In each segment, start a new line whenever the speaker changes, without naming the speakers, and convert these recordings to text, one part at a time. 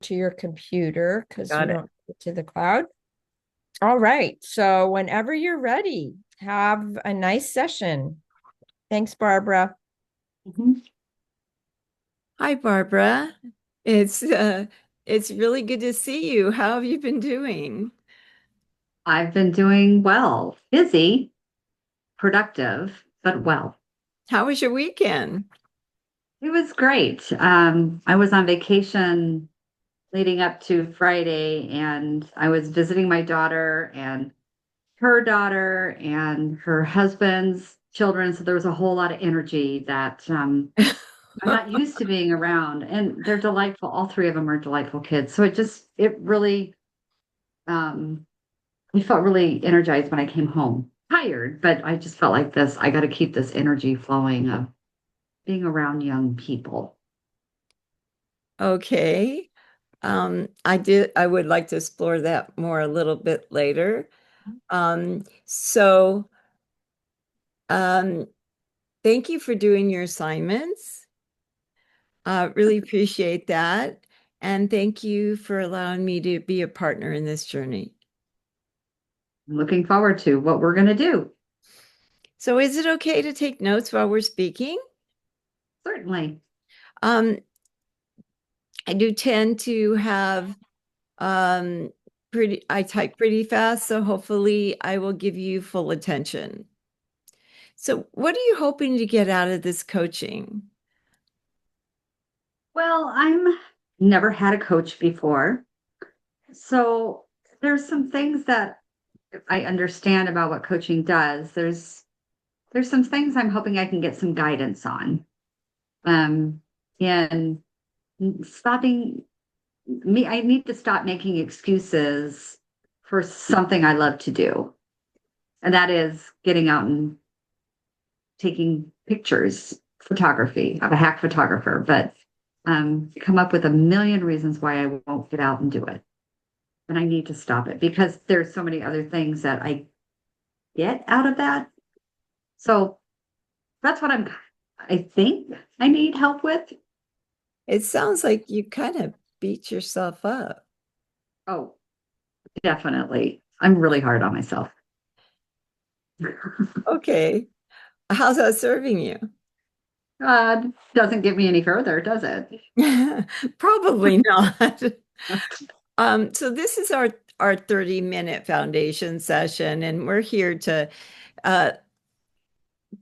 to your computer because we
Got it.
don't get to the cloud. All right. So whenever you're ready, have a nice session. Thanks, Barbara.
Mhm. Hi, Barbara. It's uh, it's really good to see you. How have you been doing?
I've been doing well, busy, productive, but well.
How was your weekend?
It was great. I was on vacation leading up to Friday, and I was visiting my daughter and her husband's children. So there was a whole lot of energy that I'm not used to being around. And they're delightful. All three of them are delightful kids. So it really, um, I felt really energized when I came home. Tired, but I just felt like this. I got to keep this energy flowing of being around young people.
Okay. I would like to explore that more a little bit later. So um, thank you for doing your assignments. Really appreciate that. And thank you for allowing me to be a partner in this journey.
I'm looking forward to what we're going to do.
So is it okay to take notes while we're speaking?
Certainly.
Um, I do tend to have um I type pretty fast, so hopefully I will give you full attention. So what are you hoping to get out of this coaching?
Well, I'm never had a coach before. So there's some things that I understand about what coaching does. There's some things I'm hoping I can get some guidance on. Um, and stopping me, I need to stop making excuses for something I love to do. And that is getting out and taking pictures, photography. I'm a hack photographer, but come up with a million reasons why I won't get out and do it. And I need to stop it because there's so many other things that I get out of that. So that's what I think I need help with.
It sounds like you kind of beat yourself up.
Oh, definitely. I'm really hard on myself.
Okay. How's that serving you?
Doesn't get me any further, does it?
Probably not. So this is our 30-minute foundation session, and we're here uh,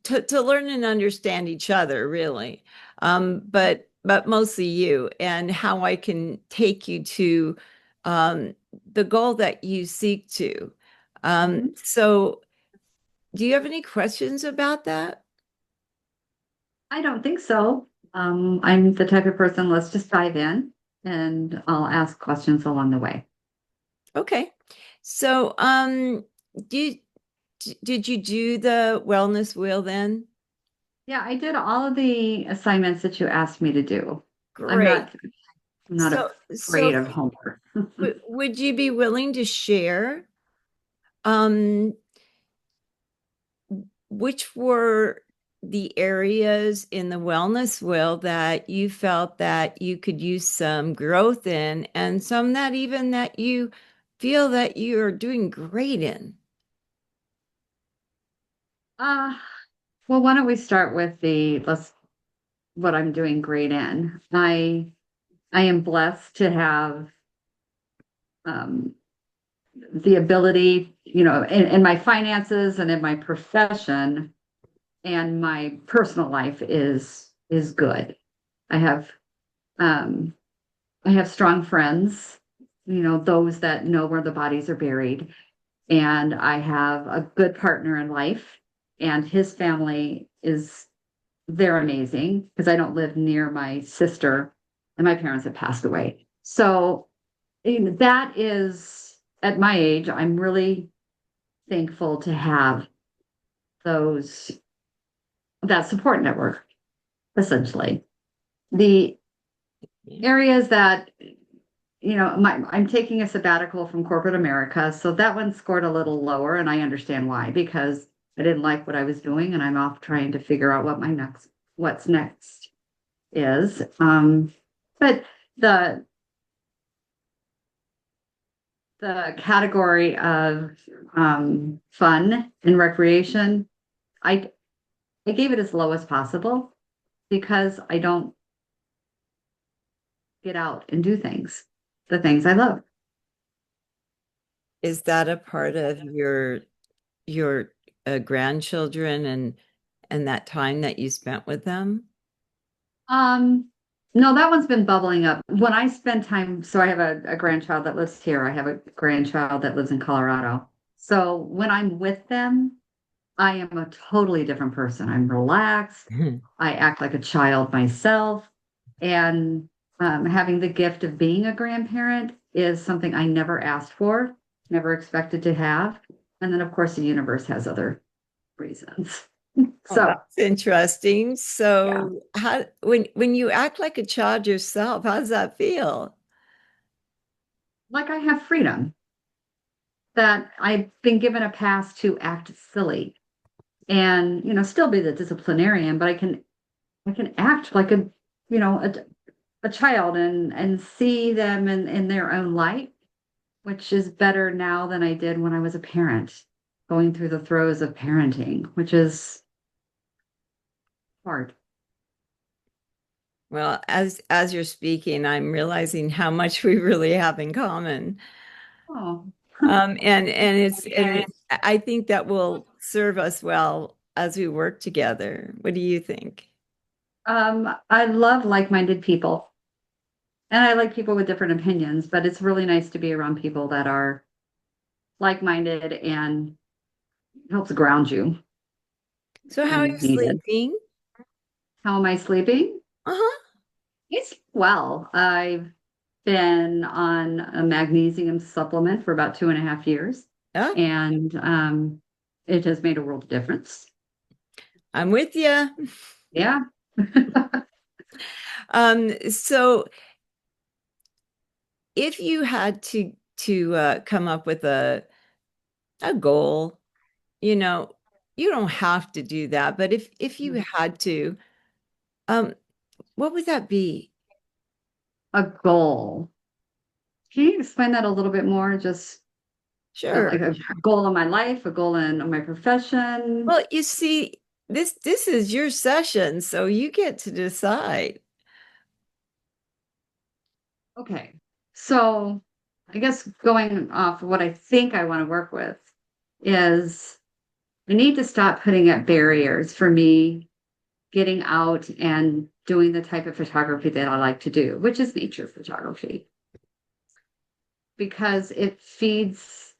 to learn and understand each other, really. But mostly you and how I can take you to um, the goal that you seek to.
Mhm.
So do you have any questions about that?
I don't think so. I'm the type of person, let's just dive in and I'll ask questions along the way.
Okay. So did did you do the wellness wheel then?
Yeah, I did all of the assignments that you asked me to do. I'm
Great.
not I'm not
So
afraid of homework.
would you be willing to share um which were the areas in the wellness wheel that you felt that you could use some growth in and some that even that you feel that you're doing great in?
Uh, well, why don't we start with the let's what I'm doing great in. I am blessed to have um, the ability, in my finances and in my profession and my personal life is good. I have um, I have strong friends, those that know where the bodies are buried, and I have a good partner in life, and his family is they're amazing because I don't live near my sister, and my parents have passed away. So that is at my age, I'm really thankful to have those that support network, essentially. The areas that I'm taking a sabbatical from corporate America, so that one scored a little lower, and I understand why, because I didn't like what I was doing, and I'm off trying to figure out what's next is. But the the category of fun and recreation, I I gave it as low as possible because I don't get out and do the things I love.
Is that a part of your grandchildren and that time that you spent with them?
Um, no, that one's been bubbling up. When I spend time, so I have a grandchild that lives here. I have a grandchild that lives in Colorado. So when I'm with them, I am a totally different person. I'm relaxed. I act like a child myself. And having the gift of being a grandparent is something I never asked for, never expected to have. And then, of course, the universe has other reasons.
Oh,
So,
that's interesting.
yeah,
So how when you act like a child yourself, how does that feel?
like I have freedom that I've been given a pass to act silly and, still be the disciplinarian, but I can act like a child and see them in their own light, which is better now than I did when I was a parent, going through the throes of parenting, which is hard.
Well, as you're speaking, I'm realizing how much we really have in common.
Oh,
And I think that will serve us well as we work together. What do you think?
I love like-minded people, and I like people with different opinions, but it's really nice to be around people that are like-minded and helps ground you
So how are you
when needed.
sleeping?
How am I sleeping?
Uh-huh.
It's well. I've been on a magnesium supplement for about 2.5 years,
Oh,
and it has made a world of difference.
I'm with you.
Yeah.
So if you had to come up with a goal, you know, you don't have to do that, but if you had to, um, what would that be?
A goal. Can you explain that a little bit more? Just like
Sure.
a goal in my life, a goal in my profession.
Well, you see, this is your session, so you get to decide.
Okay. So I guess going off of what I think I want to work with is I need to stop putting up barriers for me getting out and doing the type of photography that I like to do, which is nature photography, because uh, it feeds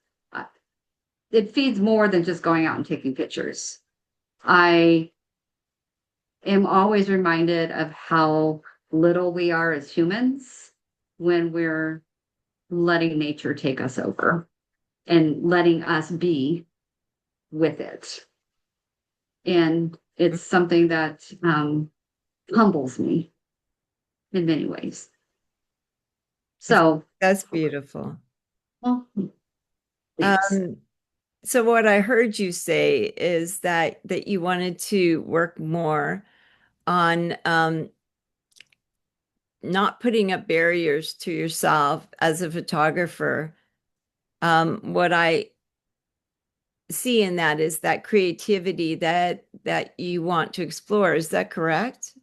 more than just going out and taking pictures. I am always reminded of how little we are as humans when we're letting nature take us over and letting us be with it. And it's something that humbles me in many ways. So,
That's beautiful.
well, thanks.
Um, so what I heard you say is that you wanted to work more on not putting up barriers to yourself as a photographer. What I see in that is that creativity that you want to explore. Is that correct?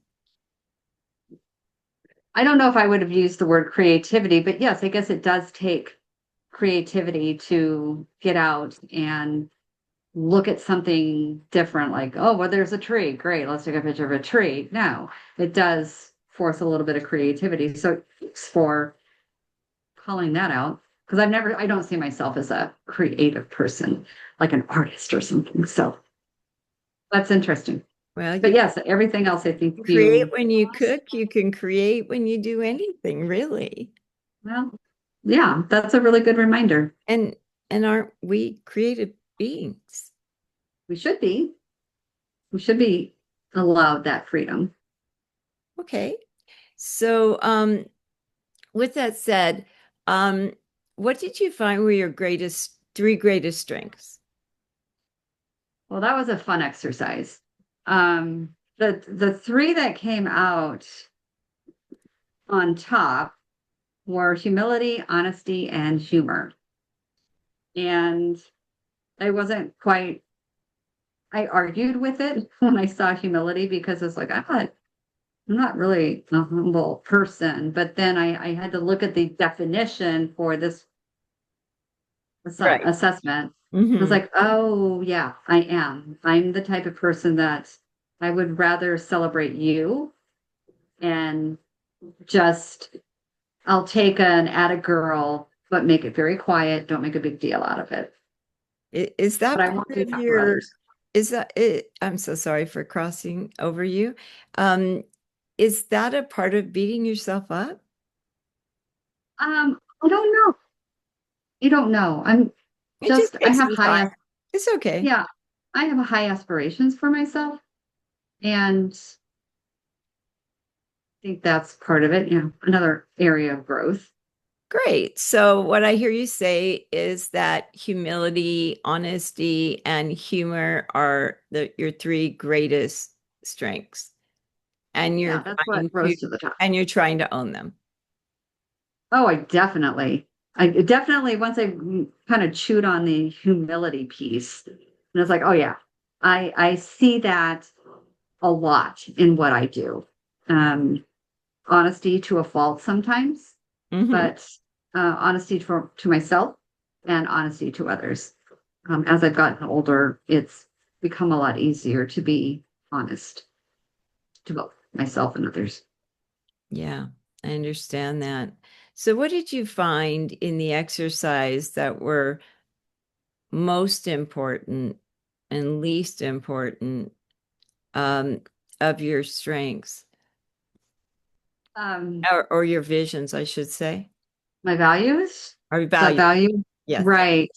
I don't know if I would have used the word creativity, but yes, I guess it does take creativity to get out and look at something different, like, oh, well, there's a tree. Great, let's take a picture of a tree. No, it does force a little bit of creativity. So thanks for calling that out. Because I don't see myself as a creative person, like an artist or something. So that's interesting.
Well,
But
you
yes, everything else I think
can create
you,
when you cook, you can create when you do anything, really.
well, yeah, that's a really good reminder.
And and aren't we creative beings?
We should be. We should be allowed that freedom.
Okay. So, with that said, um, what did you find were your three greatest strengths?
Well, that was a fun exercise. The three that came out on top were humility, honesty, and humor. And I wasn't quite, I argued with it when I saw humility because it's like, I'm not really a humble person. But then I had to look at the definition for this
Right.
assessment. I was
Hmm.
like, oh, yeah, I am. I'm the type of person that I would rather celebrate you and just, I'll take an atta girl, but make it very quiet. Don't make a big deal out of it.
Is
But
that
I
part
won't do
of
that for
your,
others.
is that it? I'm so sorry for crossing over you. Um, is that a part of beating yourself up?
I don't know. You don't know.
It just
I
takes
have
some
high,
time. It's okay.
yeah, I have high aspirations for myself. And I think that's part of it. Yeah. Another area of growth.
Great. So, what I hear you say is that humility, honesty, and humor are your three greatest strengths, and
Yeah. That's what rose to the top.
you're trying to own them.
Oh, I definitely, once I kind of chewed on the humility piece, and it's like, oh yeah, I see that a lot in what I do. Um, Honesty to a fault sometimes,
Hmm.
but honesty to myself and honesty to others. As I've gotten older, it's become a lot easier to be honest to both myself and others.
Yeah, I understand that. So, what did you find in the exercise that were most important and least important um, of your strengths
Um,
or your visions, I should say,
my values,
or
that
values?
value,
Yes.
right?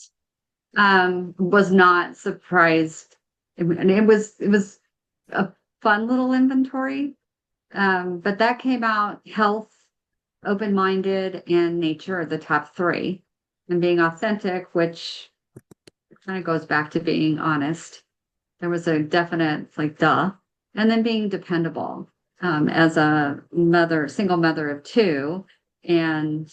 Was not surprised. And it was a fun little inventory. But that came out health, open-minded, and nature are the top three. And being authentic, which kind of goes back to being honest. There was a definite like duh. And then being dependable. As a mother, single mother of two, and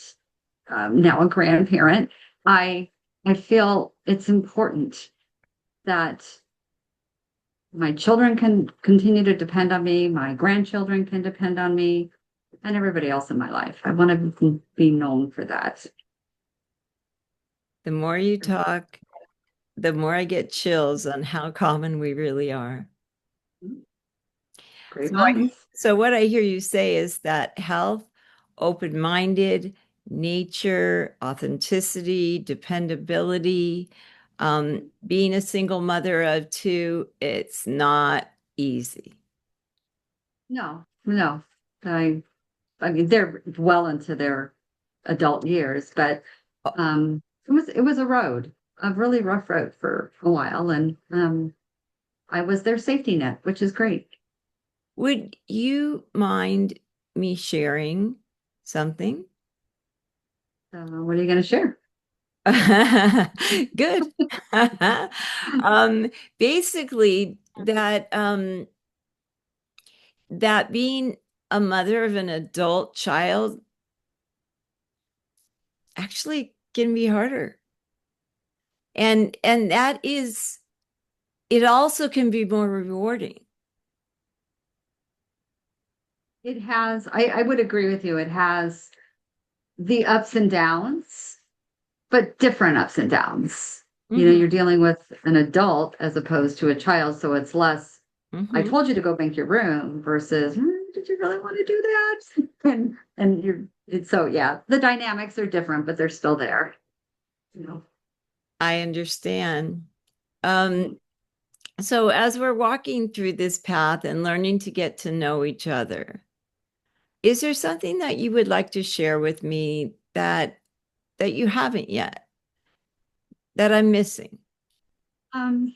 now a grandparent, I I feel it's important that my children can continue to depend on me, my grandchildren can depend on me, and everybody else in my life. I want to be known for that.
The more you talk, the more I get chills on how common we really are.
Great
So,
minds.
so what I hear you say is that health, open-minded, nature, authenticity, dependability, being a single mother of two, it's not easy.
No, no. I I mean they're well into their adult years, but
Oh,
it was a road, a really rough road for a while, and I was their safety net, which is great.
would you mind me sharing something?
What are you going to share?
Good. Um, basically, that being a mother of an adult child actually can be harder. And that is it also can be more rewarding.
It has, I would agree with you. It has the ups and downs, but different ups and downs. You know,
Hmm.
you're dealing with an adult as opposed to a child, so it's less, I
Hmm.
told you to go make your room versus, did you really want to do that? And so yeah, the dynamics are different, but they're still there. You know.
I understand. Um, so as we're walking through this path and learning to get to know each other, is there something that you would like to share with me that you haven't yet, that I'm missing?
Um,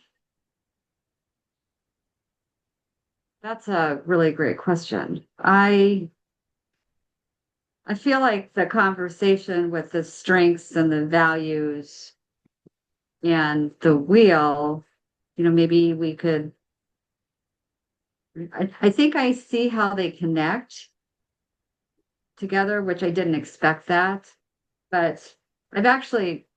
that's a really great question. I feel like the conversation with the strengths and the values and the wheel, maybe we could, I think I see how they connect together, which I didn't expect that. But I've actually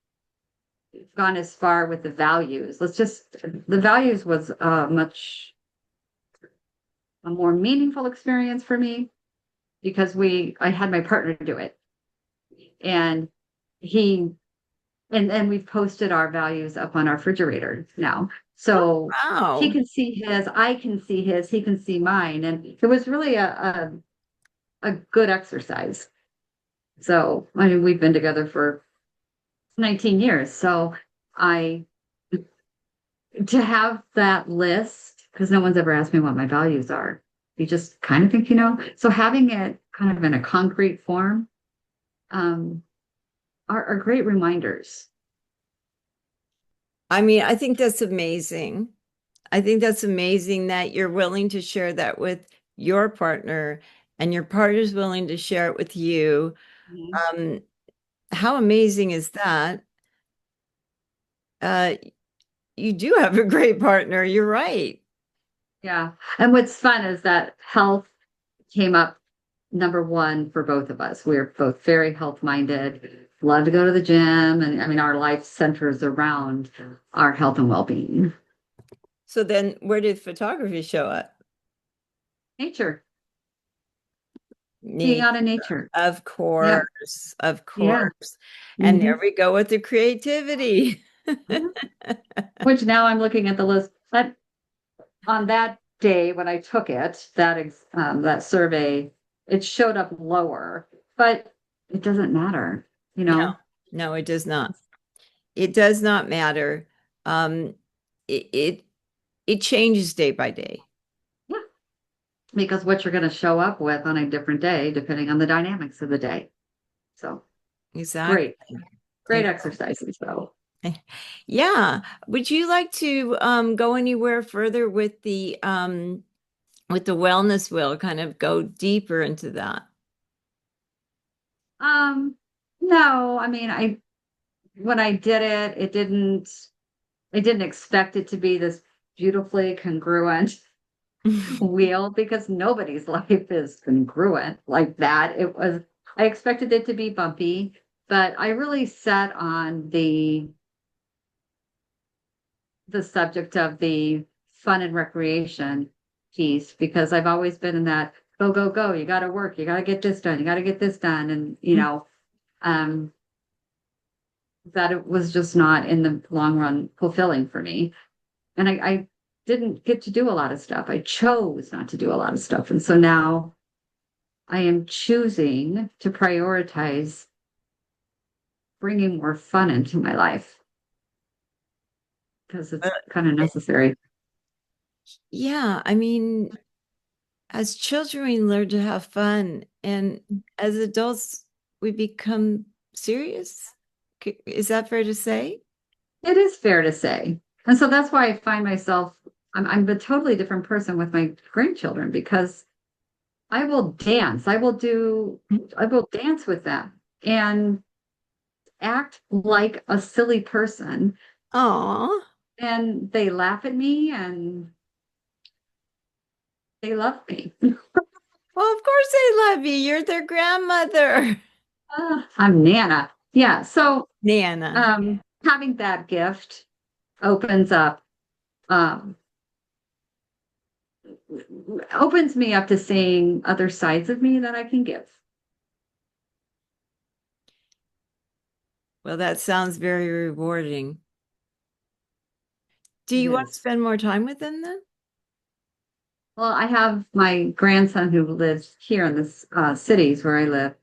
gone as far with the values. The values was a more meaningful experience for me because I had my partner do it. And he, and we've posted our values up on our refrigerator now. So he
Wow.
can see his, I can see his, he can see mine. And it was really a good exercise. So, I mean, we've been together for 19 years. So I, to have that list, because no one's ever asked me what my values are. You just kind of think, so having it kind of in a concrete form, um, are great reminders.
I mean, I think that's amazing. I think that's amazing that you're willing to share that with your partner and your partner's willing to share it with you.
Mhm.
Um, how amazing is that? Uh, you do have a great partner. You're right.
Yeah. And what's fun is that health came up number one for both of us. We're both very health minded, love to go to the gym. And I mean, our life centers around our health and well being.
So then where did photography show up?
Nature, being
Nature.
out in nature.
Of
Yeah.
course, of
Yeah.
course. And
Hmm.
there we go with the creativity.
Which now I'm looking at the list. But on that day when I took it, that survey, it showed up lower, but it doesn't matter, you
No,
know.
no, it does not. It does not matter. Um, it it, it changes day by day.
Yeah, because what you're going to show up with on a different day, depending on the dynamics of the day. So
Exactly.
great, great exercises, though.
Yeah. Would you like to go anywhere further with the wellness wheel, kind of go deeper into that?
Um, no, I mean, when I did it, I didn't expect it to be this beautifully congruent wheel because nobody's life is congruent like that. I expected it to be bumpy, but I really set on the subject of the fun and recreation piece because I've always been in that go, go, go. You got to work. You got to get this done. You got to get this done. And, um, that it was just not in the long run fulfilling for me. And I didn't get to do a lot of stuff. I chose not to do a lot of stuff. And so now I am choosing to prioritize bringing more fun into my life because it's kind of necessary.
Yeah, I mean, as children, we learn to have fun, and as adults, we become serious. Is that fair to say?
It is fair to say. And so that's why I find myself, I'm a totally different person with my grandchildren because I will dance. I will dance with them and act like a silly person.
Aw.
And they laugh at me and they love me.
Well, of course they love you. You're their grandmother.
I'm Nana. Yeah. So
Nana.
having that gift um, opens me up to seeing other sides of me that I can give.
Well, that sounds very rewarding. Do
It
you want to
is.
spend more time with them then?
Well, I have my grandson who lives here in this cities where I live.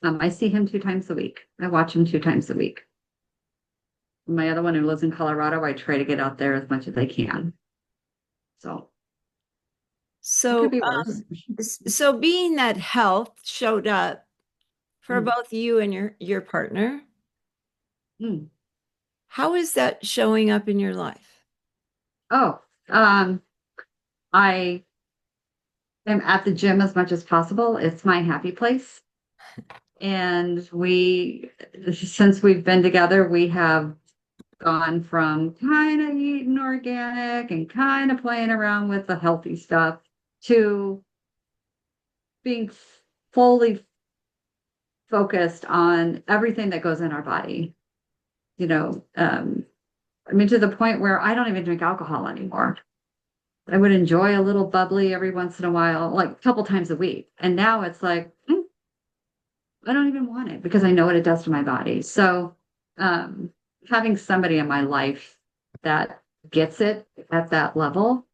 I see him 2 times a week. I watch him 2 times a week. My other one who lives in Colorado, I try to get out there as much as I can. So it could
So,
be worse.
so being that health showed up for
Mm.
both you and your partner,
Mm.
how is that showing up in your life?
Oh, I am at the gym as much as possible. It's my happy place. And since we've been together, we have gone from kind of eating organic and kind of playing around with the healthy stuff to being fully focused on everything that goes in our body. you know, I mean, to the point where I don't even drink alcohol anymore. I would enjoy a little bubbly every once in a while, like a couple times a week. And now it's like, I don't even want it because I know what it does to my body. So, um, having somebody in my life that gets it at that level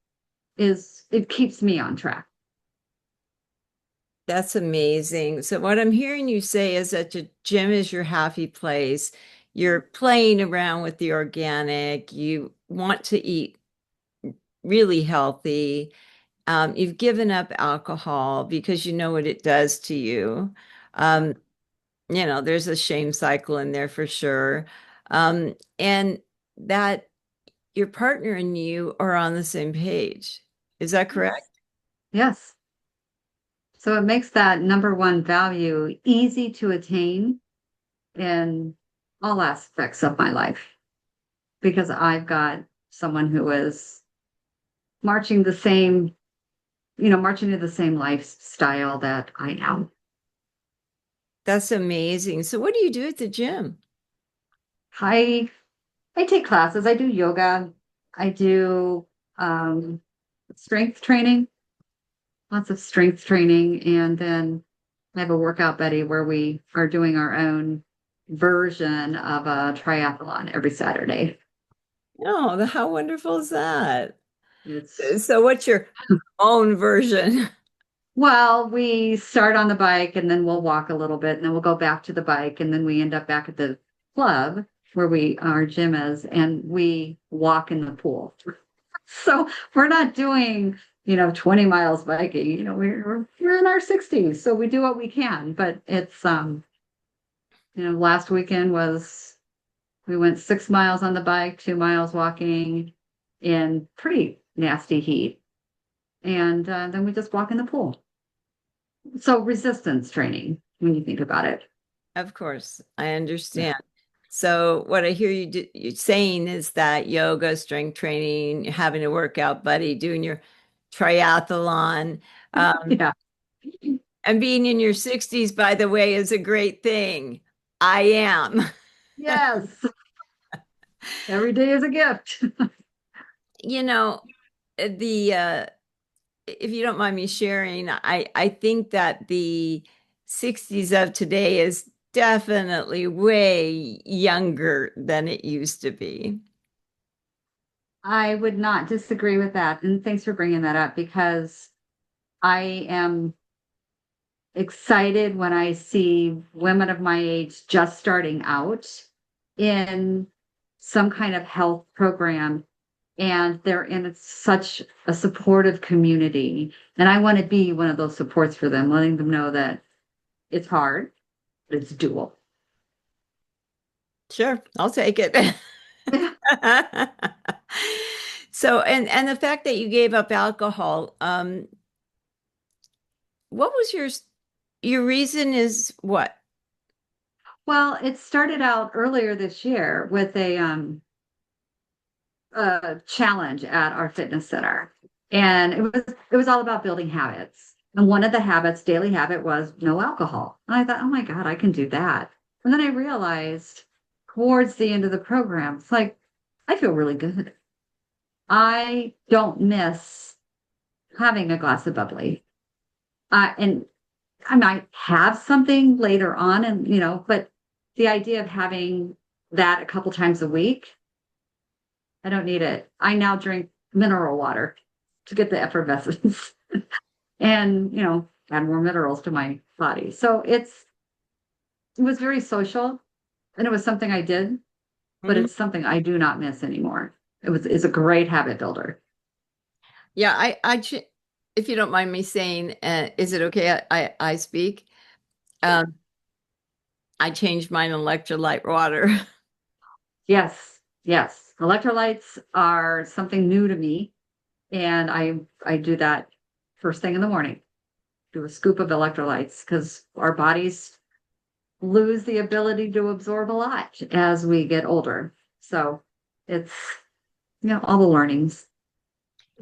it keeps me on track.
That's amazing. So what I'm hearing you say is that the gym is your happy place. You're playing around with the organic. You want to eat really healthy. You've given up alcohol because you know what it does to you. Um, there's a shame cycle in there for sure. And that your partner and you are on the same page. Is that correct?
Yes. Yes. So it makes that number one value easy to attain in all aspects of my life because I've got someone who is marching the same, marching to the same lifestyle that I am.
That's amazing. So what do you do at the gym?
I I take classes. I do yoga. I do um, strength training, lots of strength training, and then I have a workout buddy where we are doing our own version of a triathlon every Saturday.
Oh, how wonderful is that?
It's
So what's your own version?
Well, we start on the bike and then we'll walk a little bit and then we'll go back to the bike and then we end up back at the club where our gym is and we walk in the pool. So we're not doing, 20 miles biking, we're in our 60s. So we do what we can, but it's, last weekend we went 6 miles on the bike, 2 miles walking in pretty nasty heat. And then we just walk in the pool. So resistance training, when you think about it.
Of course, I
Yeah.
understand. So what I hear you saying is that yoga, strength training, having a workout buddy, doing your triathlon, um,
Yeah.
and being in your 60s, by the way, is a great thing. I am.
Yes. Every day is a gift.
You know, the if you don't mind me sharing, I think that the 60s of today is definitely way younger than it used to be.
I would not disagree with that. And thanks for bringing that up because I am excited when I see women of my age just starting out in some kind of health program and they're in such a supportive community. And I want to be one of those supports for them, letting them know that it's hard, but it's doable.
Sure, I'll take it. So, and the fact that you gave up alcohol, what was your reason is what?
Well, it started out earlier this year with a challenge at our fitness center. And it was all about building habits. And one of the habits, daily habit, was no alcohol. And I thought, oh my God, I can do that. And then I realized towards the end of the program, it's like, I feel really good. I don't miss having a glass of bubbly. And I might have something later on, and but the idea of having that a couple times a week, I don't need it. I now drink mineral water to get the effervescence and add more minerals to my body. So it was very social, and it was something I did, but
Mhm.
it's something I do not miss anymore. It's a great habit builder.
Yeah, if you don't mind me saying, is it okay I speak? Um, I changed mine electrolyte water.
Yes, yes. Electrolytes are something new to me, and I do that first thing in the morning. Do a scoop of electrolytes because our bodies lose the ability to absorb a lot as we get older. So it's all the learnings.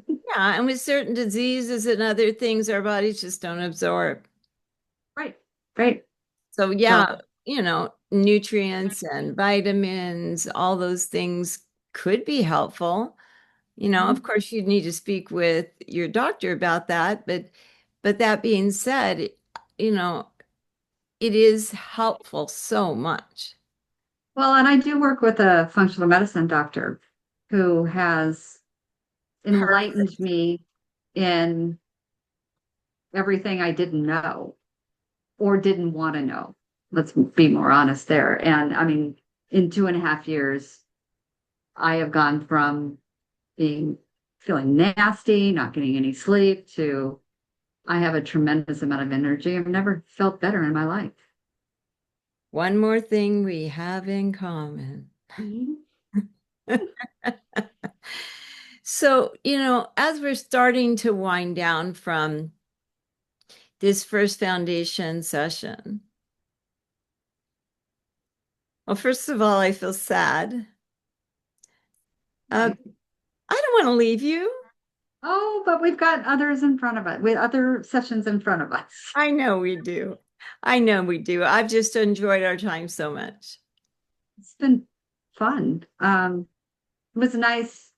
Yeah, and with certain diseases and other things, our bodies just don't absorb.
Right. Right.
So
So
yeah, nutrients and vitamins, all those things could be helpful. Of course, you need to speak with your doctor about that, but that being said, you know, it is helpful so much.
Well, and I do work with a functional medicine doctor who has enlightened
Perfect.
me in everything I didn't know or didn't want to know. Let's be more honest there. And I mean, in 2.5 years, I have gone from being feeling nasty, not getting any sleep, to I have a tremendous amount of energy. I've never felt better in my life.
One more thing we have in common.
Mhm.
So, as we're starting to wind down from this first foundation session, well, first of all, I feel sad. Uh,
Right.
I don't want to leave you.
Oh, but we've got others in front of us, with other sessions in front of us.
I know we do. I know we do. I've just enjoyed our time so much.
It's been fun. It was nice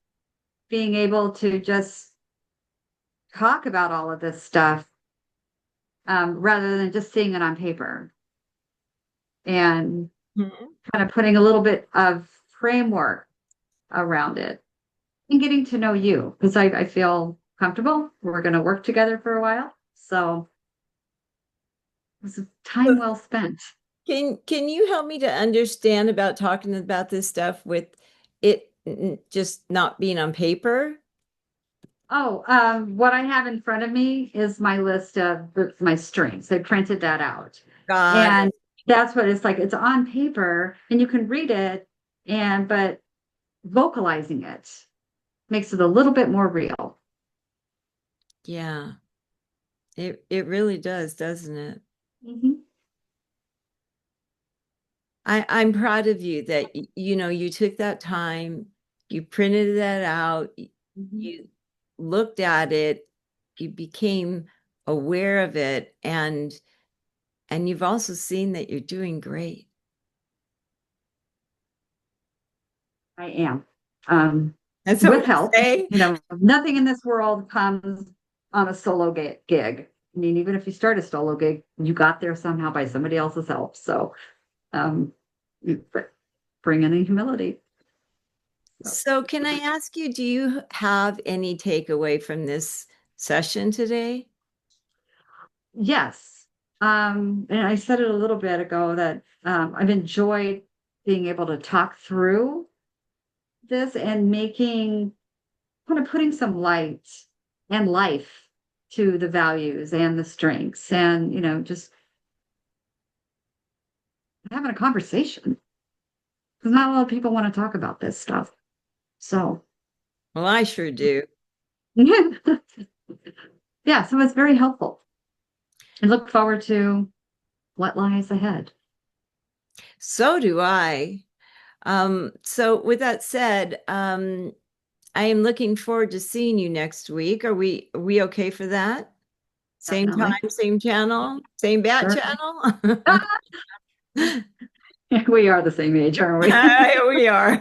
being able to just talk about all of this stuff rather than just seeing it on paper and
Mhm.
kind of putting a little bit of framework around it and getting to know you because I feel comfortable. We're going to work together for a while. So it was time well spent.
Can you help me to understand about talking about this stuff with it just not being on paper?
Oh, what I have in front of me is my list of my strengths. I printed that out.
Got
And
it.
that's what it's like. It's on paper and you can read it but vocalizing it makes it a little bit more real.
Yeah. It really does, doesn't it?
Mhm.
I'm proud of you that you took that time, you printed that out,
Mhm.
you looked at it, you became aware of it, and you've also seen that you're doing great.
I am. Um,
That's what
with
we
help,
say.
nothing in this world comes on a solo gig. I mean, even if you start a solo gig, you got there somehow by somebody else's help. So, um, but bring in the humility. So,
So can I ask you, do you have any takeaway from this session today?
yes. And I said it a little bit ago that I've enjoyed being able to talk through this and making kind of putting some light and life to the values and the strengths and just having a conversation because not a lot of people want to talk about this stuff. So
Well, I sure do.
yeah, yeah, so it's very helpful. I look forward to what lies ahead.
So do I. So with that said, I am looking forward to seeing you next week. Are we okay for that? Same
Definitely.
time, same channel, same bat
Sure.
channel?
We are the same age, aren't we?
We are.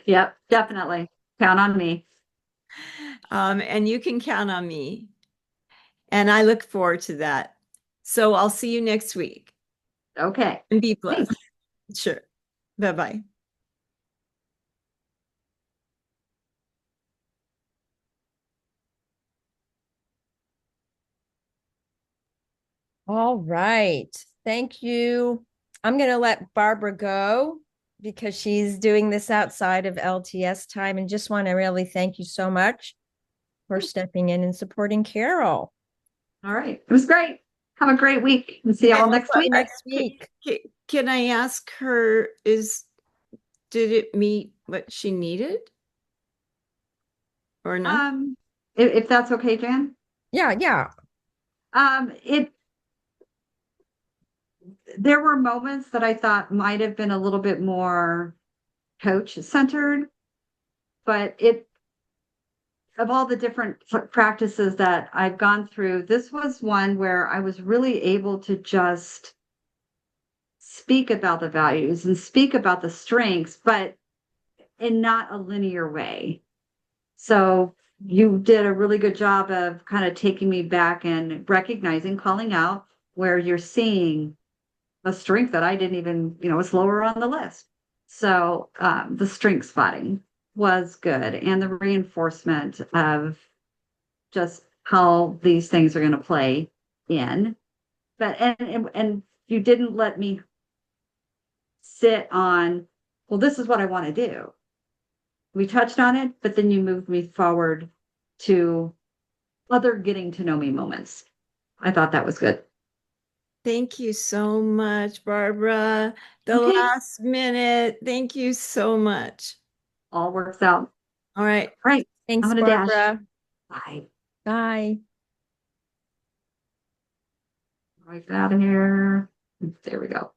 Yep, definitely. Count on me.
And you can count on me. And I look forward to that. So I'll see you next week
Okay.
and be blessed.
Thanks.
Sure. Bye-bye.
All right. Thank you. I'm going to let Barbara go because she's doing this outside of LTS time and just want to really thank you so much for stepping in and supporting Carol.
All right. It was great. Have a great week and see y'all
We'll
next
see you
week.
next week.
Can I ask her, did it meet what she needed or not?
If that's okay, Jan.
Yeah, yeah.
It there were moments that I thought might have been a little bit more coach centered, but it of all the different practices that I've gone through, this was one where I was really able to just speak about the values and speak about the strengths, but in not a linear way. So you did a really good job of kind of taking me back and recognizing, calling out where you're seeing a strength that I didn't even, was lower on the list. So the strength spotting was good, and the reinforcement of just how these things are going to play in. But and you didn't let me sit on, well, this is what I want to do. We touched on it, but then you moved me forward to other getting to know me moments. I thought that was good.
Thank you so much, Barbara. The
Okay.
last minute. Thank you so much.
All works out.
All right.
All right. I'm
Thanks,
going to dash.
Barbara.
Bye.
Bye.
Right out of here. There we go.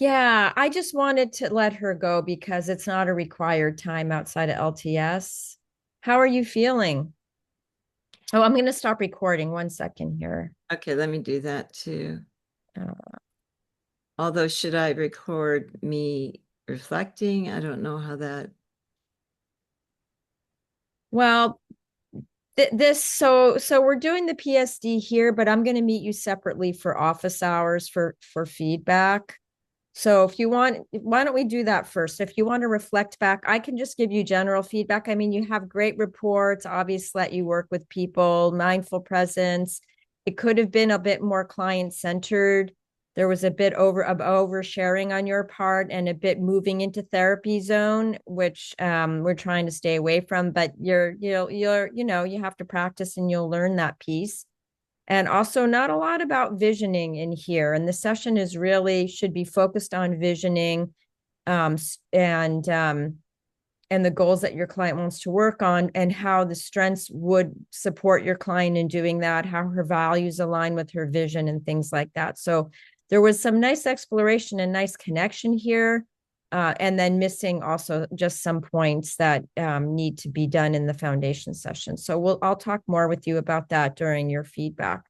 Yeah, I just wanted to let her go because it's not a required time outside of LTS. How are you feeling? Oh, I'm going to stop recording 1 second here.
Okay, let me do that too.
Uh,
Although, should I record me reflecting? I don't know how that.
well, so we're doing the PSD here, but I'm going to meet you separately for office hours for feedback. So if you want, why don't we do that first? If you want to reflect back, I can just give you general feedback. I mean, you have great reports, obviously that you work with people, mindful presence. It could have been a bit more client centered. There was a bit of oversharing on your part and a bit moving into therapy zone, which we're trying to stay away from. But you have to practice and you'll learn that piece. And also not a lot about visioning in here. And the session is really should be focused on visioning um, and and the goals that your client wants to work on and how the strengths would support your client in doing that, how her values align with her vision and things like that. So there was some nice exploration and nice connection here. And then missing also just some points that need to be done in the foundation session. So I'll talk more with you about that during your feedback.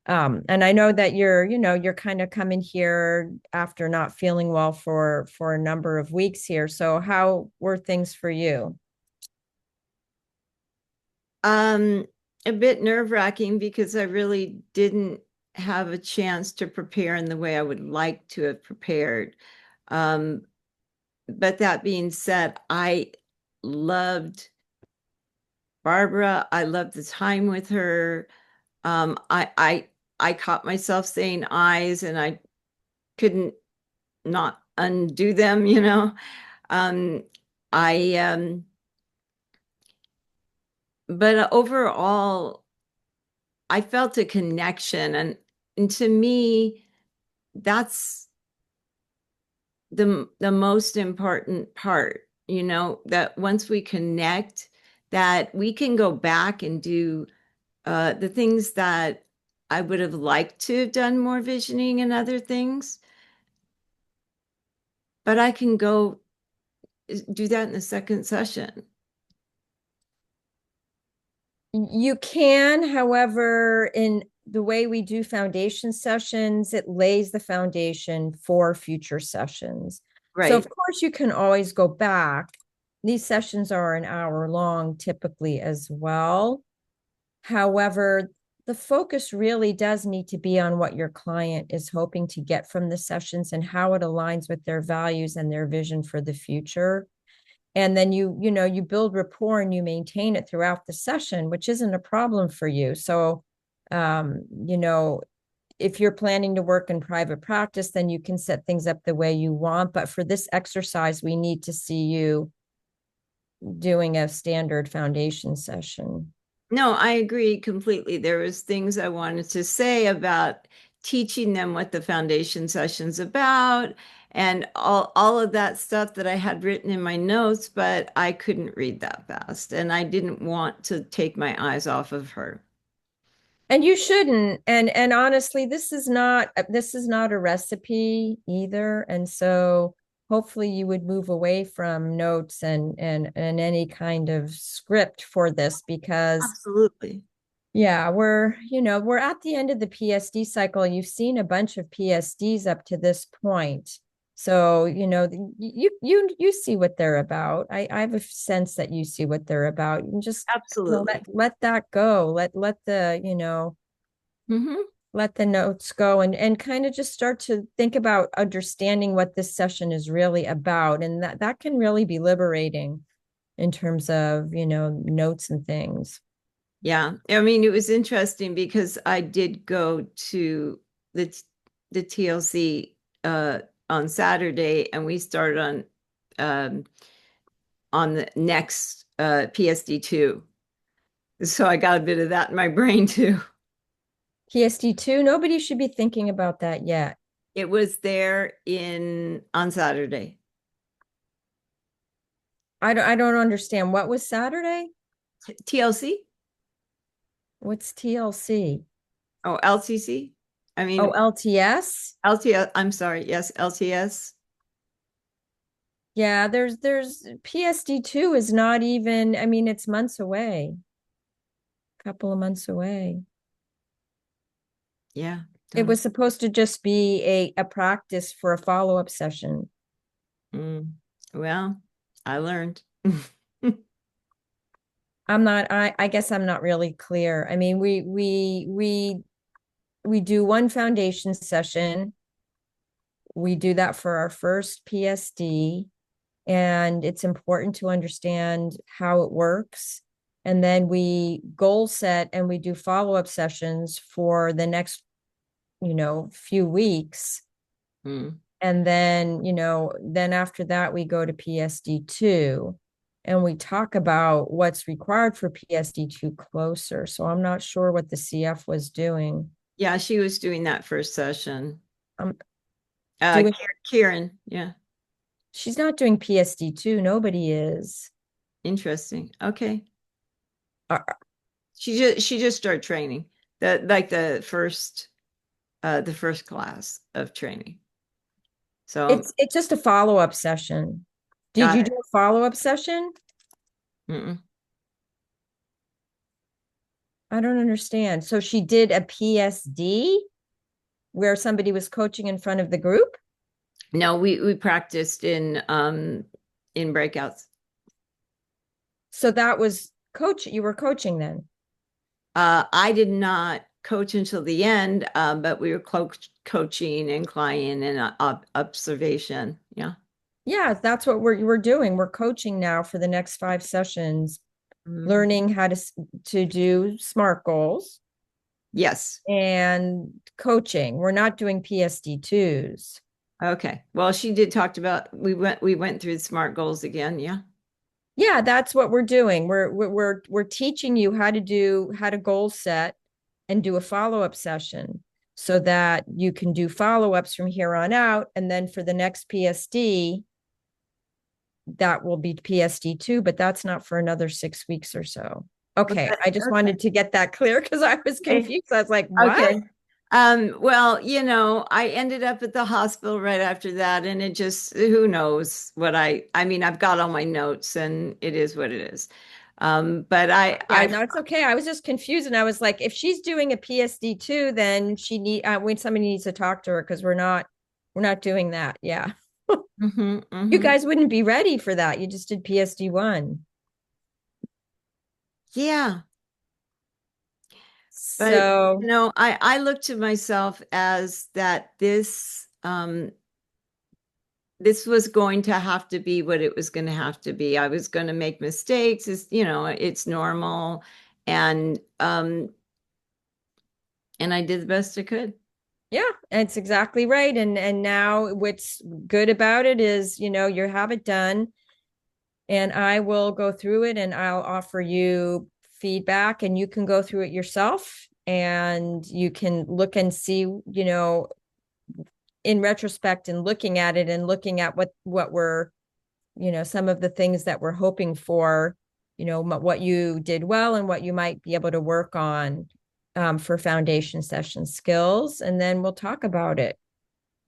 And I know that you're kind of coming here after not feeling well for a number of weeks here. So how were things for you?
Um, a bit nerve-wracking because I really didn't have a chance to prepare in the way I would like to have prepared. Um, but that being said, I loved Barbara. I loved the time with her. I caught myself saying eyes and I couldn't not undo them, you know. Um, I but overall, I felt a connection, and to me, that's the most important part, you know, that once we connect, that we can go back and do the things that I would have liked to have done more visioning and other things, but I can go do that in the second session.
You can, however, in the way we do foundation sessions, it lays the foundation for future sessions. So of
Right.
course you can always go back. These sessions are an hour long typically as well. However, the focus really does need to be on what your client is hoping to get from the sessions and how it aligns with their values and their vision for the future. And then you build rapport and you maintain it throughout the session, which isn't a problem for you. So, um, you know, if you're planning to work in private practice, then you can set things up the way you want. But for this exercise, we need to see you doing a standard foundation session.
No, I agree completely. There was things I wanted to say about teaching them what the foundation session's about and all of that stuff that I had written in my notes, but I couldn't read that fast and I didn't want to take my eyes off of her.
And you shouldn't. And honestly, this is not a recipe either. And so hopefully you would move away from notes and any kind of script for this because
Absolutely.
Yeah, we're at the end of the PSD cycle. You've seen a bunch of PSDs up to this point. So, you see what they're about. I have a sense that you see what they're about. You can just
Absolutely.
let that go.
Hmm.
Let the notes go and kind of just start to think about understanding what this session is really about. And that can really be liberating in terms of, notes and things.
Yeah. I mean, it was interesting because I did go to the the TLC on Saturday, and we started um on the next PSD2. So I got a bit of that in my brain too.
PSD2, nobody should be thinking about that yet.
It was there in on Saturday.
I don't understand. What was Saturday?
TLC?
What's TLC?
Oh, LCC? I
Oh,
mean,
LTS?
LTS, I'm sorry. Yes, LTS.
Yeah, there's PSD2 is not even, I mean, it's months away, a couple of months away.
Yeah.
It
Don't.
was supposed to just be a practice for a follow-up session.
Mm. Well, I learned.
I guess I'm not really clear. I mean, we do one foundation session. We do that for our first PSD, and it's important to understand how it works. And then we goal set and we do follow-up sessions for the next, few weeks.
Mm.
And then, then after that, we go to PSD2 and we talk about what's required for PSD2 closer. So I'm not sure what the CF was doing.
Yeah, she was doing that first session.
I'm
Uh,
doing,
Kieran, yeah,
she's not doing PSD2. Nobody is.
interesting. Okay.
Uh,
She just started training. That like the first class of training. So
It's just a follow-up session. Did
got
you
it.
do a follow-up session?
Mm-mm.
I don't understand. So she did a PSD where somebody was coaching in front of the group.
No, we practiced in breakouts.
So that was you were coaching then.
I did not coach until the end, but we were coaching and client and observation. Yeah.
Yeah, that's what we're doing. We're coaching now for the next 5 sessions,
Mhm.
learning how to do SMART goals
Yes.
and coaching. We're not doing PSD2s.
Okay. Well, she did talked about we went through the SMART goals again. Yeah.
Yeah, that's what we're doing. We're teaching you how to goal set and do a follow-up session so that you can do follow-ups from here on out. And then for the next PSD, that will be PSD2, but that's not for another 6 weeks or so. Okay, I just
Okay.
wanted to get that clear because I was
Okay.
confused. I was like, what?
Okay. Well, I ended up at the hospital right after that, and it just, who knows what I mean, I've got all my notes and it is what it is. But
Yeah, no, it's okay. I was just confused, and I was like, if she's doing a PSD2, then when somebody needs to talk to her because we're not doing that. Yeah,
mhm,
you
mhm.
guys wouldn't be ready for that. You just did PSD1.
Yeah. But,
So
I look to myself as that this was going to have to be what it was going to have to be. I was going to make mistakes. It's normal. And I did the best I could.
yeah, it's exactly right. And now what's good about it is, you have it done, and I will go through it and I'll offer you feedback, and you can go through it yourself and you can look and see, in retrospect and looking at it and looking at what we're, some of the things that we're hoping for, what you did well and what you might be able to work on for foundation session skills, and then we'll talk about it.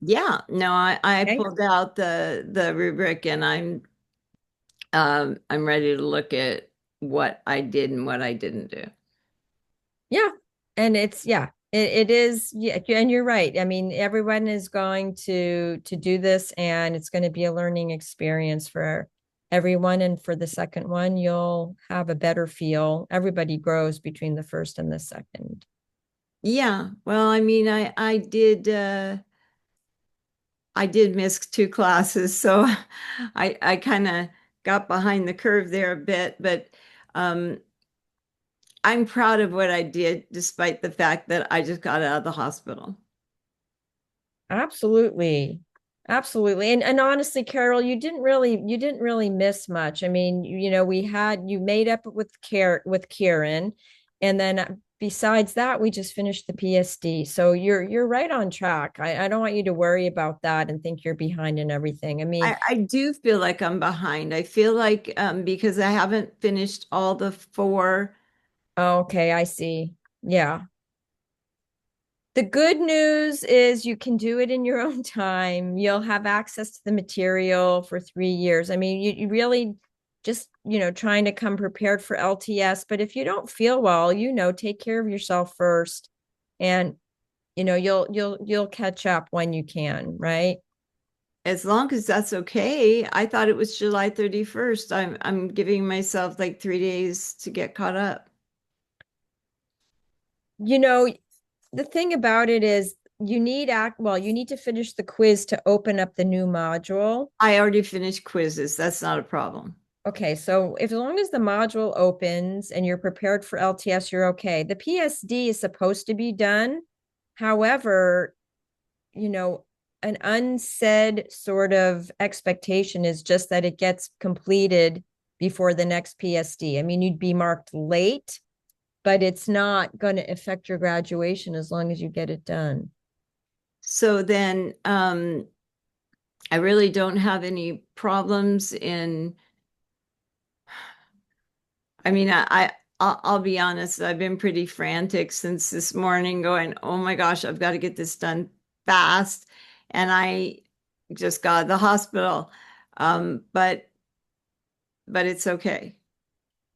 Yeah, no, I
Okay.
pulled out the rubric, and I'm ready to look at what I did and what I didn't do.
Yeah. And it is, yeah, and you're right. I mean, everyone is going to do this and it's going to be a learning experience for everyone. And for the second one, you'll have a better feel. Everybody grows between the first and the second.
Yeah. Well, I mean, I did miss two classes, so I kind of got behind the curve there a bit, but um I'm proud of what I did despite the fact that I just got out of the hospital.
Absolutely. Absolutely. And honestly, Carol, you didn't really miss much. I mean, we had you made up with Kieran, and then besides that, we just finished the PSD. So you're right on track. I don't want you to worry about that and think you're behind in everything. I mean,
I do feel like I'm behind. I feel like because I haven't finished all the four.
okay, I see. Yeah. The good news is you can do it in your own time. You'll have access to the material for 3 years. I mean, you really just, trying to come prepared for LTS. But if you don't feel well, take care of yourself first. And, you'll catch up when you can, right?
As long as that's okay. I thought it was July 31st. I'm giving myself like 3 days to get caught up.
You know, the thing about it is you need to finish the quiz to open up the new module.
I already finished quizzes. That's not a problem.
Okay, so if as long as the module opens and you're prepared for LTS, you're okay. The PSD is supposed to be done. However, an unsaid sort of expectation is just that it gets completed before the next PSD. I mean, you'd be marked late, but it's not going to affect your graduation as long as you get it done.
So then I really don't have any problems in, I mean, I'll be honest, I've been pretty frantic since this morning going, oh my gosh, I've got to get this done fast. And I just got out of the hospital. Um, but but it's okay.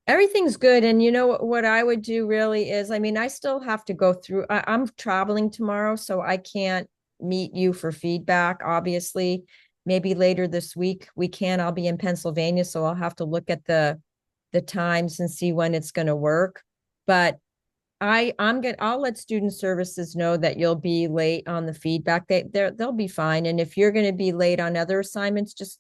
Everything's good. And you know what I would do really is, I mean, I still have to go through, I'm traveling tomorrow, so I can't meet you for feedback, obviously. Maybe later this week we can. I'll be in Pennsylvania, so I'll have to look at the times and see when it's going to work. But I'll let student services know that you'll be late on the feedback. They'll be fine. And if you're going to be late on other assignments, just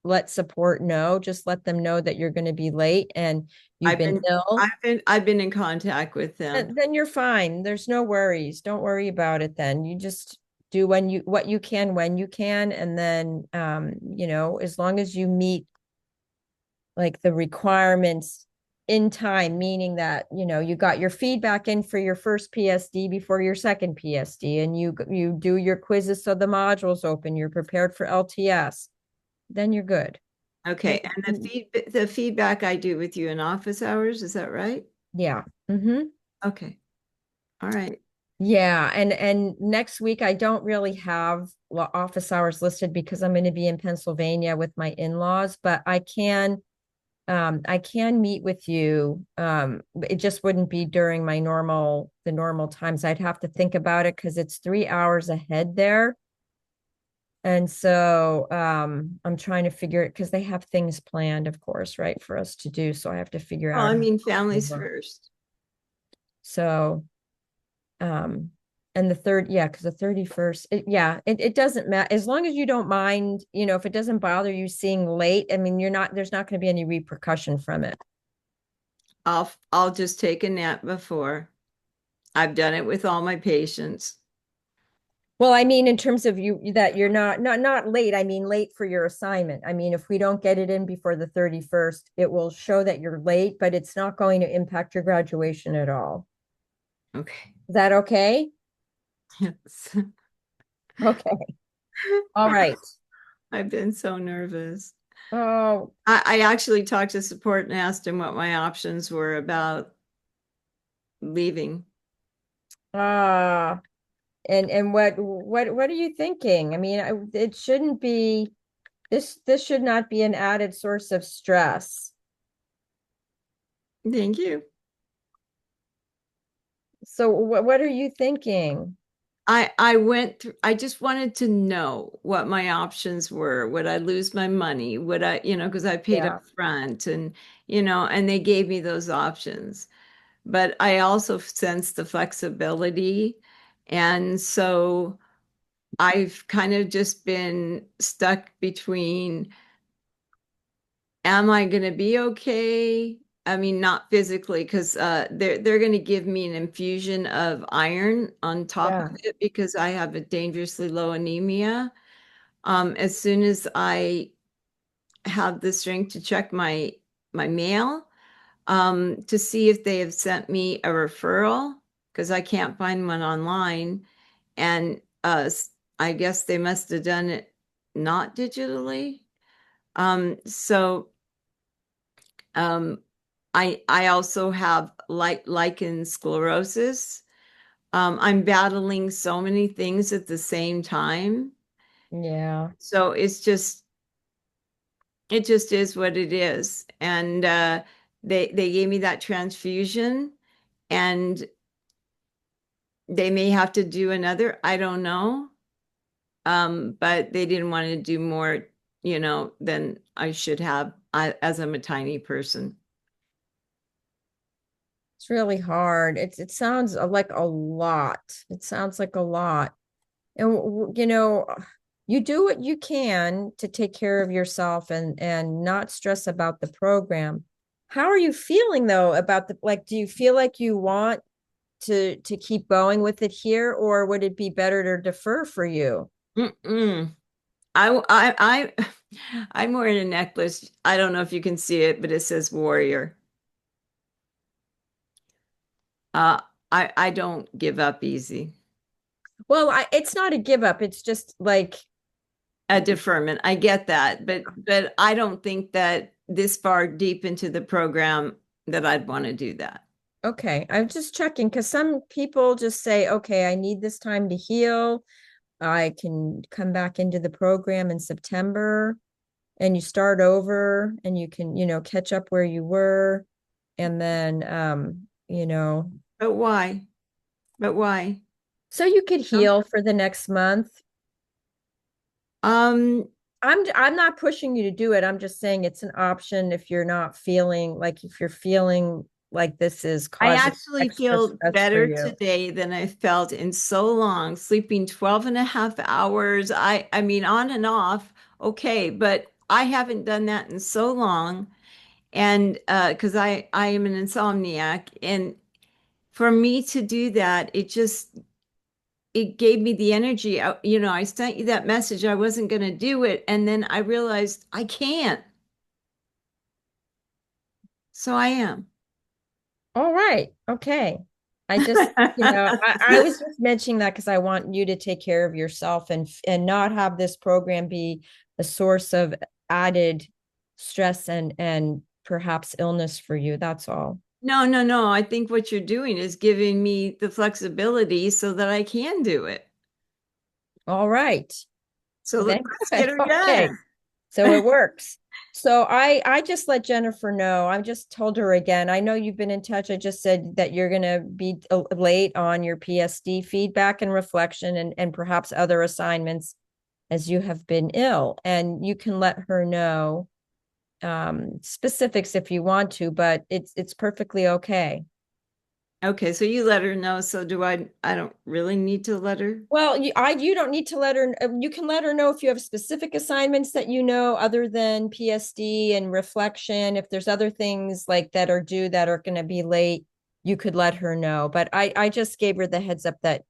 let support know. Just let them know that you're going to be late and you've
I've
been
been
ill.
I've been in contact with them.
Then you're fine. There's no worries. Don't worry about it then. You just do what you can when you can. And then as long as you meet like the requirements in time, meaning that, you got your feedback in for your first PSD before your second PSD, and you do your quizzes so the modules open, you're prepared for LTS, then you're good.
Okay, and the feedback I do with you in office hours, is that right?
Yeah. Mm-hmm.
Okay. All right.
Yeah, and next week I don't really have office hours listed because I'm going to be in Pennsylvania with my in-laws, but I can meet with you. It just wouldn't be during the normal times. I'd have to think about it because it's 3 hours ahead there. And so I'm trying to figure it because they have things planned, of course, right, for us to do. So I have to figure
Well,
out
I
how
mean,
to
families
work.
first.
So um and the third, yeah, because the 31st, it doesn't matter as long as you don't mind, if it doesn't bother you seeing late. I mean, there's not going to be any repercussion from it.
I'll just take a nap before. I've done it with all my patients.
Well, I mean, in terms of you that you're not late. I mean, late for your assignment. I mean, if we don't get it in before the 31st, it will show that you're late, but it's not going to impact your graduation at all.
Okay.
Is that okay?
Yes.
Okay. All right.
I've been so nervous.
Oh,
I actually talked to support and asked him what my options were about leaving.
ah, and what are you thinking? I mean, it shouldn't be this should not be an added source of stress.
Thank you.
So what are you thinking?
I went through, I just wanted to know what my options were. Would I lose my money? Would I, because I paid up
Yeah,
front and, and they gave me those options. But I also sensed the flexibility. And so I've kind of just been stuck between, am I going to be okay? I mean, not physically, because they're going to give me an infusion of iron on top of
yeah,
it because I have a dangerously low anemia. As soon as I have the strength to check my mail, to see if they have sent me a referral, because I can't find one online, and I guess they must have done it not digitally. So um, I also have lichen sclerosis. I'm battling so many things at the same time.
yeah.
So it just is what it is. And they gave me that transfusion, and they may have to do another. I don't know. But they didn't want to do more, than I should have, as I'm a tiny person.
It's really hard. It sounds like a lot. It sounds like a lot. And you do what you can to take care of yourself and not stress about the program. How are you feeling though about the like, do you feel like you want to keep going with it here, or would it be better to defer for you?
Mm-mm. I'm wearing a necklace. I don't know if you can see it, but it says warrior. Uh, I don't give up easy.
Well, it's not a give up. It's just like,
A deferment. I get that, but I don't think that this far deep into the program that I'd want to do that.
okay, I'm just checking because some people just say, okay, I need this time to heal. I can come back into the program in September and you start over and you can, catch up where you were. And then,
But why? But why?
so you could
No?
heal for the next month.
Um,
I'm not pushing you to do it. I'm just saying it's an option if you're not feeling like if you're feeling like this is
I
causing
actually
extra
feel
stress for
better
you.
today than I felt in so long, sleeping 12 and a half hours. I mean, on and off, okay, but I haven't done that in so long. And because I am an insomniac, and for me to do that, it gave me the energy. I sent you that message. I wasn't going to do it, and then I realized I can't. So I am.
All right. Okay. I just, I was just mentioning that because I want you to take care of yourself and not have this program be a source of added stress and perhaps illness for you. That's all.
No, no, no. I think what you're doing is giving me the flexibility so that I can do it.
All right.
So
Then
let's get
good.
her
Okay.
done.
So it works. So I just let Jennifer know. I just told her again. I know you've been in touch. I just said that you're going to be late on your PSD feedback and reflection and perhaps other assignments as you have been ill. And you can let her know specifics if you want to, but it's perfectly okay.
Okay, so you let her know. So do I? I don't really need to let her.
Well, you don't need to let her. You can let her know if you have specific assignments that other than PSD and reflection. If there's other things like that are due that are going to be late, you could let her know. But I just gave her the heads up that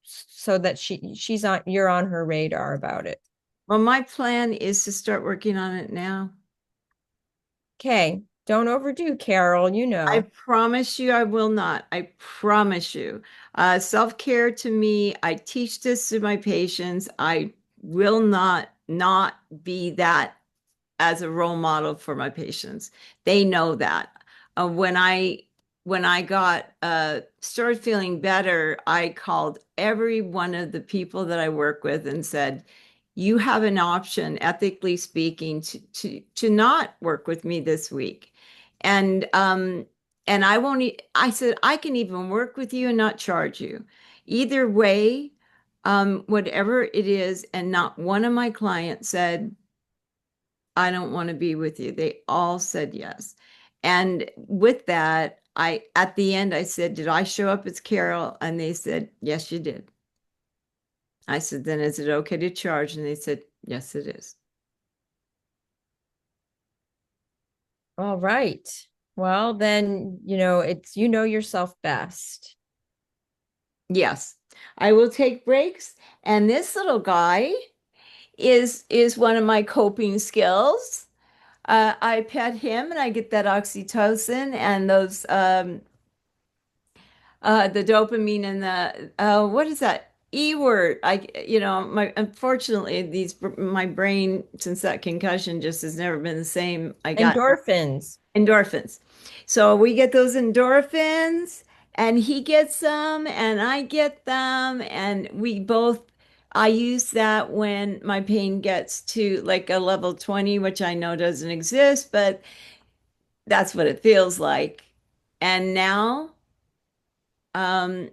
so that you're on her radar about it.
Well, my plan is to start working on it now.
Okay, don't overdo, Carol.
I promise you I will not. I promise you. Self-care to me, I teach this to my patients. I will not be that as a role model for my patients. They know that. When I got started feeling better, I called every one of the people that I work with and said, "You have an option, ethically speaking, to not work with me this week." And and I won't, I said, I can even work with you and not charge you. Either way, whatever it is, and not one of my clients said, I don't want to be with you. They all said yes. And with that, at the end, I said, did I show up as Carol? And they said, yes, you did. I said, then is it okay to charge? And they said, yes, it is.
All right. Well, then, it's you know yourself best.
Yes, I will take breaks. And this little guy is one of my coping skills. I pet him and I get that oxytocin and those the dopamine and the what is that E word? My unfortunately my brain since that concussion just has never been the same. I got
Endorphins.
endorphins. So we get those endorphins and he gets them and I get them and we both I use that when my pain gets to like a level 20, which I know doesn't exist, but that's what it feels like. And now um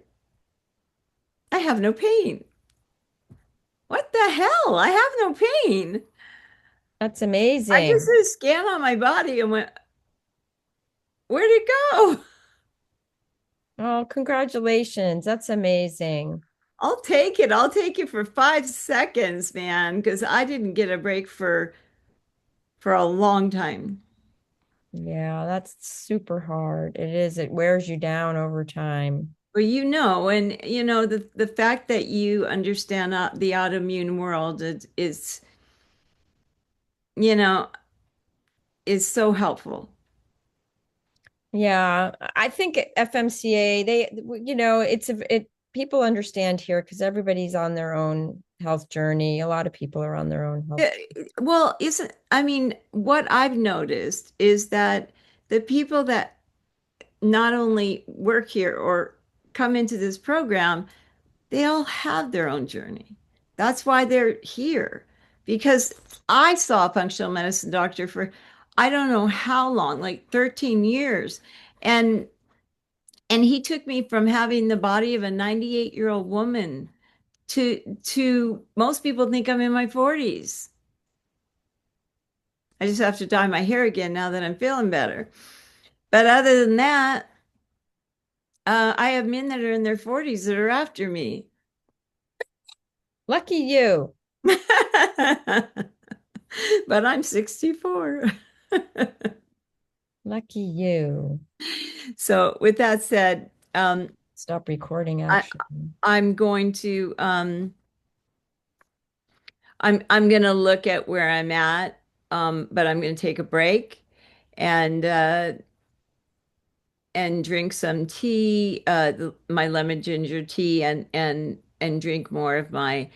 I have no pain. What the hell? I have no pain.
That's
I just
amazing.
did a scan on my body and went, where'd it go?
Oh, congratulations. That's amazing.
I'll take it. I'll take it for 5 seconds, man, because I didn't get a break for a long time.
Yeah, that's super hard. It is. It wears you down over time.
Well, and the fact that you understand the autoimmune world you know, is so helpful.
Yeah, I think FMCA, people understand here because everybody's on their own health journey. A lot of people are on their own health.
Yeah, well, isn't I mean, what I've noticed is that the people that not only work here or come into this program, they all have their own journey. That's why they're here. Because I saw a functional medicine doctor for I don't know how long, like 13 years. And and he took me from having the body of a 98-year-old woman to most people think I'm in my 40s. I just have to dye my hair again now that I'm feeling better. But other than that, I have men that are in their 40s that are after me.
Lucky you.
But I'm 64.
Lucky you.
So with that said,
Stop recording,
I,
actually.
I'm going to I'm gonna look at where I'm at, but I'm gonna take a break and uh, and drink some tea, my lemon ginger tea, and drink more of my